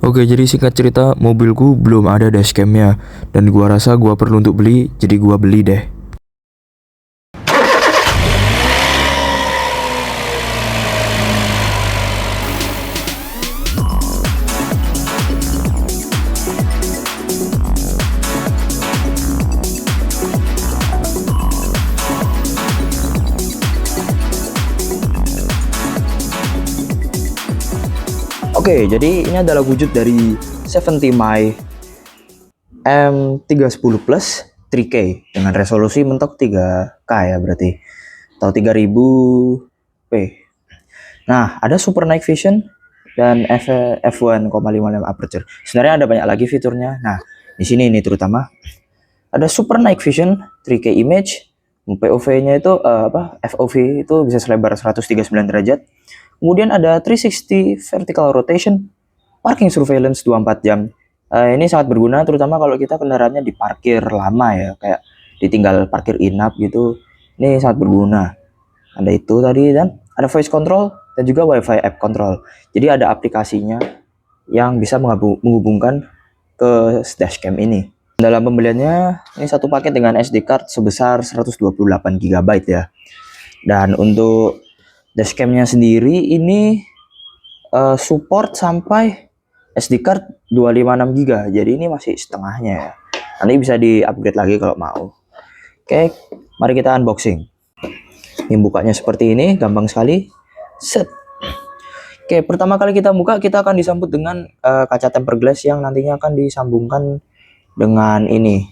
Oke, jadi singkat cerita, mobilku belum ada dashcamnya dan gua rasa gua perlu untuk beli, jadi gua beli deh. Oke, jadi ini adalah wujud dari 70 My M310 Plus 3K dengan resolusi mentok 3K ya berarti, atau 3000p. Nah, ada Super Night Vision dan f1,55 aperture. Sebenarnya ada banyak lagi fiturnya. Nah, di sini ini terutama ada Super Night Vision 3K image. POV-nya itu FOV itu bisa selebar 139 derajat. Kemudian ada 360 vertical rotation, parking surveillance 24 jam. Ini sangat berguna terutama kalau kita kendaraannya diparkir lama ya, kayak ditinggal parkir inap gitu. Ini sangat berguna. Ada itu tadi, dan ada voice control dan juga wifi app control. Jadi ada aplikasinya yang bisa menghubungkan ke dashcam ini. Dalam pembeliannya ini satu paket dengan SD card sebesar 128 GB ya. Dan untuk dashcamnya sendiri ini support sampai SD card 256 GB. Jadi ini masih setengahnya ya. Nanti bisa di-upgrade lagi kalau mau. Oke, mari kita unboxing. Ini bukanya seperti ini, gampang sekali. Set. Oke, pertama kali kita buka, kita akan disambut dengan kaca tempered glass yang nantinya akan disambungkan dengan ini,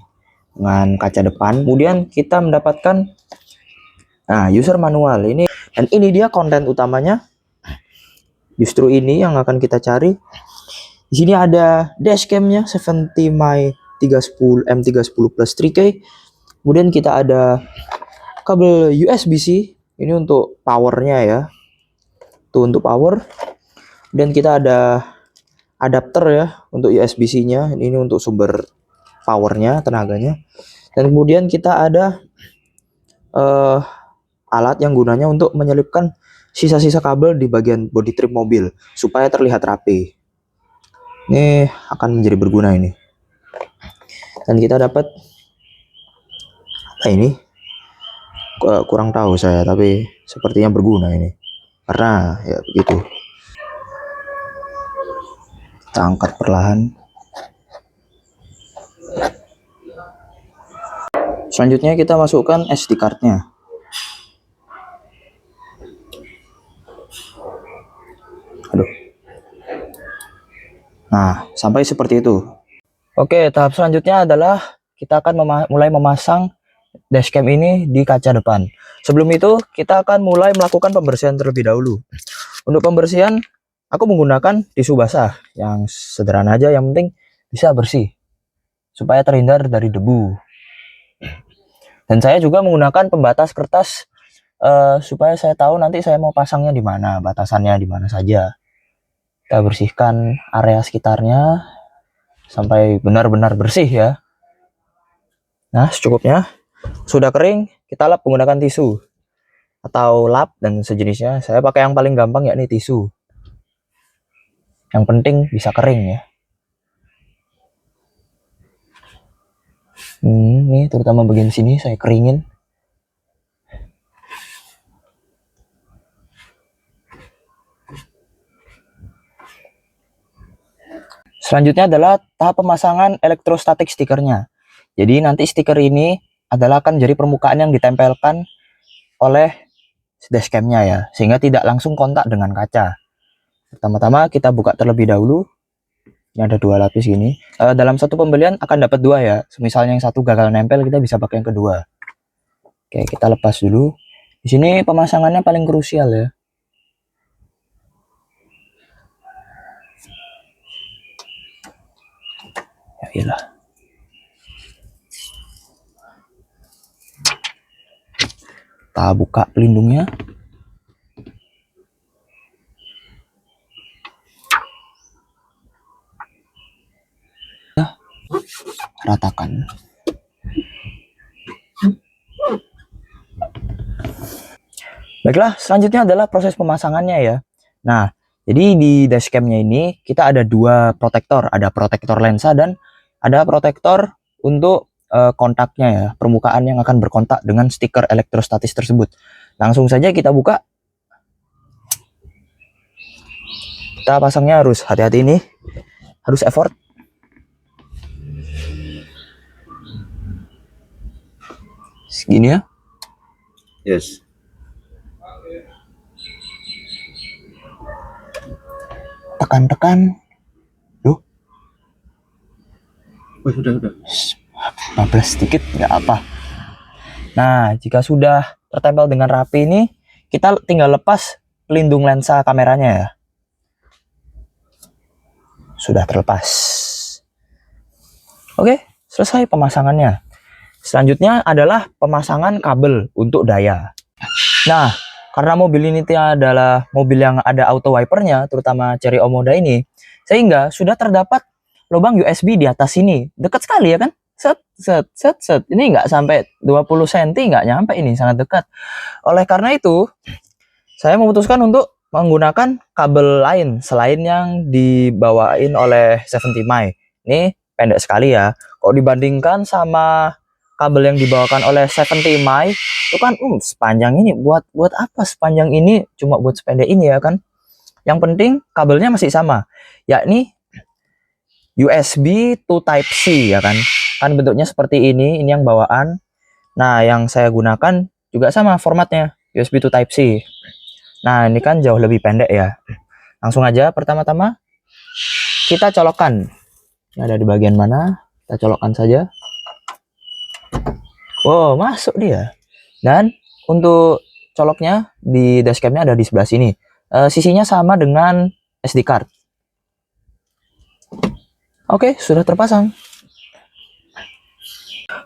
dengan kaca depan. Kemudian kita mendapatkan user manual ini, dan ini dia konten utamanya. Justru ini yang akan kita cari. Di sini ada dashcamnya 70 My 310 M310 Plus 3K. Kemudian kita ada kabel USB-C, ini untuk powernya ya. Tuh untuk power. Dan kita ada adapter ya untuk USB-C-nya. Ini untuk sumber powernya, tenaganya. Dan kemudian kita ada alat yang gunanya untuk menyelipkan sisa-sisa kabel di bagian body trim mobil supaya terlihat rapi. Ini akan menjadi berguna ini. Dan kita dapat ini kurang tahu saya, tapi sepertinya berguna ini karena ya begitu. Kita angkat perlahan. Selanjutnya kita masukkan SD card-nya. Aduh. Nah, sampai seperti itu. Oke, tahap selanjutnya adalah kita akan mulai memasang dashcam ini di kaca depan. Sebelum itu, kita akan mulai melakukan pembersihan terlebih dahulu. Untuk pembersihan, aku menggunakan tisu basah yang sederhana aja, yang penting bisa bersih supaya terhindar dari debu. Dan saya juga menggunakan pembatas kertas supaya saya tahu nanti saya mau pasangnya di mana, batasannya di mana saja. Kita bersihkan area sekitarnya sampai benar-benar bersih ya. Nah, secukupnya. Sudah kering, kita lap menggunakan tisu atau lap dan sejenisnya. Saya pakai yang paling gampang, yakni tisu. Yang penting bisa kering ya. Nih terutama bagian sini saya keringin. Selanjutnya adalah tahap pemasangan elektrostatik stikernya. Jadi nanti stiker ini adalah akan jadi permukaan yang ditempelkan oleh dashcamnya ya, sehingga tidak langsung kontak dengan kaca. Pertama-tama kita buka terlebih dahulu. Ini ada 2 lapis gini. Dalam satu pembelian akan dapat 2 ya. Misalnya yang satu gagal nempel, kita bisa pakai yang kedua. Oke, kita lepas dulu. Di sini pemasangannya paling krusial ya. Ya iyalah. Kita buka pelindungnya. Ratakan. Baiklah, selanjutnya adalah proses pemasangannya ya. Nah, Jadi di dashcamnya ini kita ada dua protektor, ada protektor lensa dan ada protektor untuk kontaknya ya, permukaan yang akan berkontak dengan stiker elektrostatis tersebut. Langsung saja kita buka. Kita pasangnya harus hati-hati ini, harus effort. Segini ya. Yes. Tekan-tekan. Loh. Oh, sudah. Bablas sedikit nggak apa. Nah, jika sudah tertempel dengan rapi ini, kita tinggal lepas pelindung lensa kameranya ya. Sudah terlepas. Oke, selesai pemasangannya. Selanjutnya adalah pemasangan kabel untuk daya. Nah, karena mobil ini adalah mobil yang ada auto wipernya, terutama Chery Omoda ini, sehingga sudah terdapat lubang USB di atas sini. Dekat sekali ya kan? Set. Ini nggak sampai 20 cm, nggak nyampe ini, sangat dekat. Oleh karena itu, saya memutuskan untuk menggunakan kabel lain selain yang dibawain oleh 70 Mi. Ini pendek sekali ya. Kalau dibandingkan sama kabel yang dibawakan oleh 70 Mi, itu kan sepanjang ini. Buat apa sepanjang ini? Cuma buat sependek ini ya kan. Yang penting kabelnya masih sama, yakni USB to Type-C ya kan. Kan bentuknya seperti ini yang bawaan. Nah, yang saya gunakan juga sama formatnya, USB to Type-C. Nah, ini kan jauh lebih pendek ya. Langsung aja pertama-tama kita colokkan. Ini ada di bagian mana? Kita colokkan saja. Wow, masuk dia. Dan untuk coloknya di dashcamnya ada di sebelah sini. Sisinya sama dengan SD card. Oke, sudah terpasang.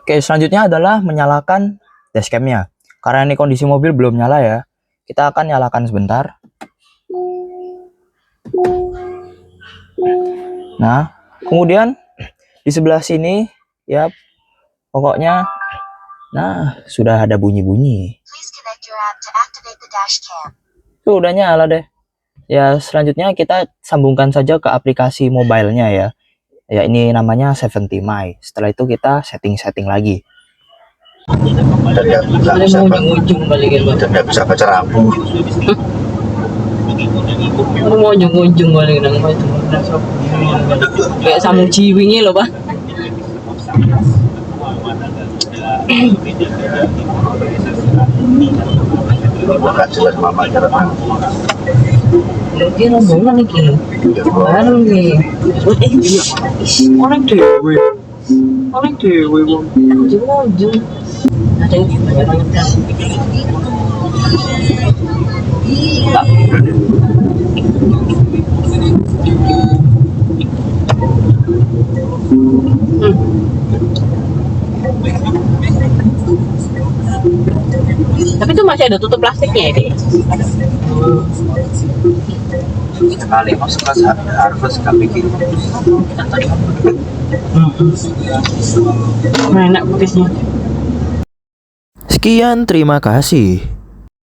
Oke, selanjutnya adalah menyalakan dashcamnya. Karena ini kondisi mobil belum nyala ya, kita akan nyalakan sebentar. Nah, kemudian di sebelah sini ya, pokoknya, nah sudah ada bunyi-bunyi. Tuh udah nyala deh. Ya, selanjutnya kita sambungkan saja ke aplikasi mobilenya ya. Ya, ini namanya 70 Mi. Setelah itu kita setting lagi. Tidak bisa baca rambu. Mau ujung balik nang itu. Kayak Samu Ciwingi loh, Pak. Bukan jelas mamanya renang. Dia rombongan iki lho. Baru nih. Orang dewe. Wong. Ujung. Ada yang banyak banget kan. Tapi itu masih ada tutup plastiknya ini. Sekali masuk ke harus kami bikin. Enak kutisnya. Sekian, terima kasih.